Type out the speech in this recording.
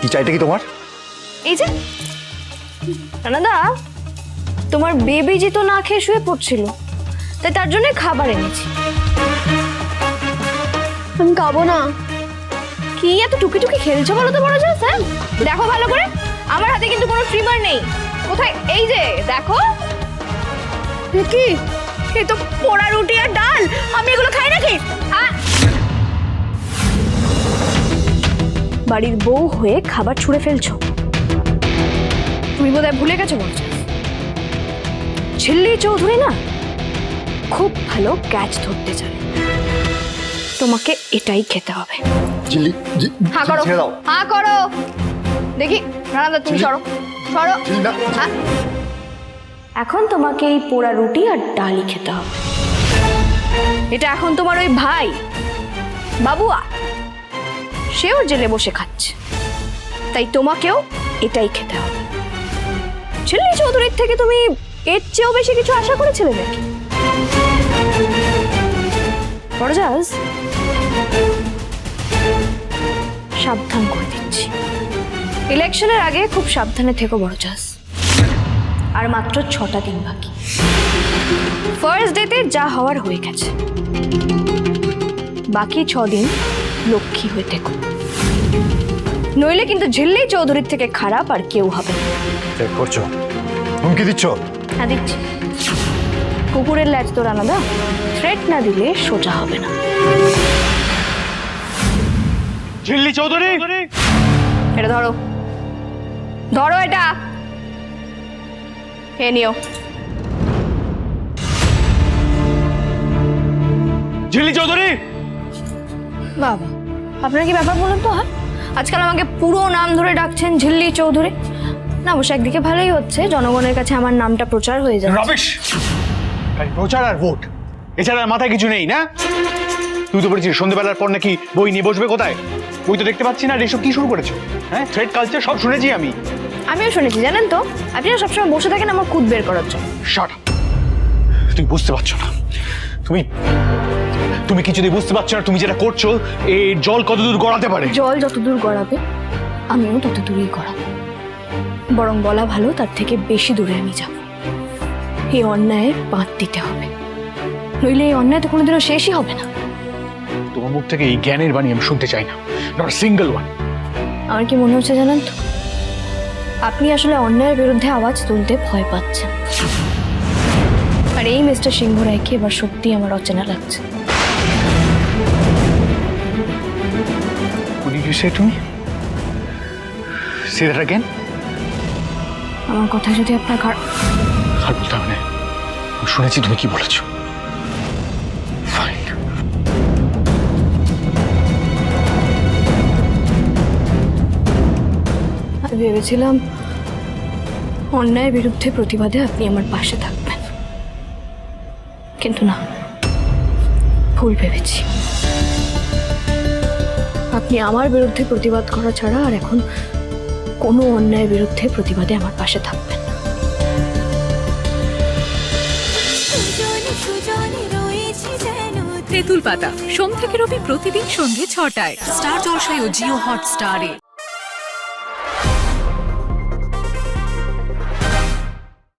কি চাইটা কি তোমার? এই যে রানাদা, তোমার বেবি জি তো না খেয়ে শুয়ে পড়ছিল, তাই তার জন্য খাবার এনেছি। আমি খাবো না। কি এত টুকি টুকি খেলছো বলো তো বড় জাস? হ্যাঁ দেখো ভালো করে, আমার হাতে কিন্তু কোনো ট্রিমার নেই। কোথায়? এই যে দেখো। কি এই তো পোড়া রুটি আর ডাল, আমি এগুলো খাই নাকি? বাড়ির বউ হয়ে খাবার ছুঁড়ে ফেলছো। তুমি বোধহয় ভুলে গেছো বড় জাস, ঝিল্লি চৌধুরী না খুব ভালো ক্যাচ ধরতে জানে। তোমাকে এটাই খেতে হবে। ঝিল্লি হ্যাঁ করো, ছেড়ে দাও। হ্যাঁ করো দেখি। রানাদা তুমি সরো সরো। ঝিল্লি না। হ্যাঁ। এখন তোমাকে এই পোড়া রুটি আর ডালই খেতে হবে। এটা এখন তোমার ওই ভাই বাবুয়া, সেও জেলে বসে খাচ্ছে, তাই তোমাকেও এটাই খেতে হবে। ঝিল্লি চৌধুরীর থেকে তুমি এর চেয়েও বেশি কিছু আশা করেছিলে নাকি? বড়জাজ, সাবধান করে দিচ্ছি, ইলেকশনের আগে খুব সাবধানে থেকো বড়জাজ। আর মাত্র 6টা দিন বাকি। ফার্স্ট ডেতে যা হওয়ার হয়ে গেছে, বাকি 6 দিন লক্ষ্মী হয়ে থেকো, নইলে কিন্তু ঝিল্লি চৌধুরীর থেকে খারাপ আর কেউ হবে না। চেক করছো? হুমকি দিচ্ছ? হ্যাঁ দিচ্ছি। কুকুরের ল্যাজ তো রানাদা, থ্রেট না দিলে সোজা হবে না। ঝিল্লি চৌধুরী, এটা ধরো, ধরো এটা, খেয়ে নিও। ঝিল্লি চৌধুরী। বাবা, আপনার কি ব্যাপার বলুন তো? হ্যাঁ, আজকাল আমাকে পুরো নাম ধরে ডাকছেন ঝিল্লি চৌধুরী। না অবশ্য একদিকে ভালোই হচ্ছে, জনগণের কাছে আমার নামটা প্রচার হয়ে যাবে। রমেশ, প্রচার আর ভোট এছাড়া আর মাথায় কিছু নেই না? তুই তো বলেছিস সন্ধ্যেবেলার পর নাকি বই নিয়ে বসবে। কোথায় বই তো দেখতে পাচ্ছি না। আর এসব কি শুরু করেছো? হ্যাঁ, থ্রেড কালচার সব শুনেছি আমি। আমিও শুনেছি জানেন তো, আপনি না সবসময় বসে থাকেন আমার খুদ বের করার জন্য। Shut up. তুই বুঝতে পারছো না, তুমি কিছুতেই বুঝতে পারছো না তুমি যেটা করছো এই জল কতদূর গড়াতে পারে। জল যত দূর গড়াবে আমিও তত দূরেই গড়াবো, বরং বলা ভালো তার থেকে বেশি দূরে আমি যাব। এই অন্যায়ের বাঁধ দিতে হবে, নইলে এই অন্যায় তো কোনোদিনও শেষই হবে না। তোমার মুখ থেকে এই জ্ঞানের বাণী আমি শুনতে চাই না, নট সিঙ্গেল ওয়ান। আমার কি মনে হচ্ছে জানেন তো, আপনি আসলে অন্যায়ের বিরুদ্ধে আওয়াজ তুলতে ভয় পাচ্ছেন। আর এই মিস্টার সিংহ রায়কে এবার সত্যি আমার অচেনা লাগছে। What did you say to me? Say that again? আমার কথা যদি আপনার আর বলতে হবে না, আমি শুনেছি তুমি কি বলেছো। Fine. আমি ভেবেছিলাম অন্যায়ের বিরুদ্ধে প্রতিবাদে আপনি আমার পাশে থাকবেন, কিন্তু না, ভুল ভেবেছি। আপনি আমার বিরুদ্ধে প্রতিবাদ করা ছাড়া আর এখন কোনো অন্যায়ের বিরুদ্ধে প্রতিবাদে আমার পাশে থাকবেন না। তেঁতুল পাতা সোম থেকে রবি প্রতিদিন সন্ধ্যে 6টায় স্টার জলসায় ও জিও হটস্টারে।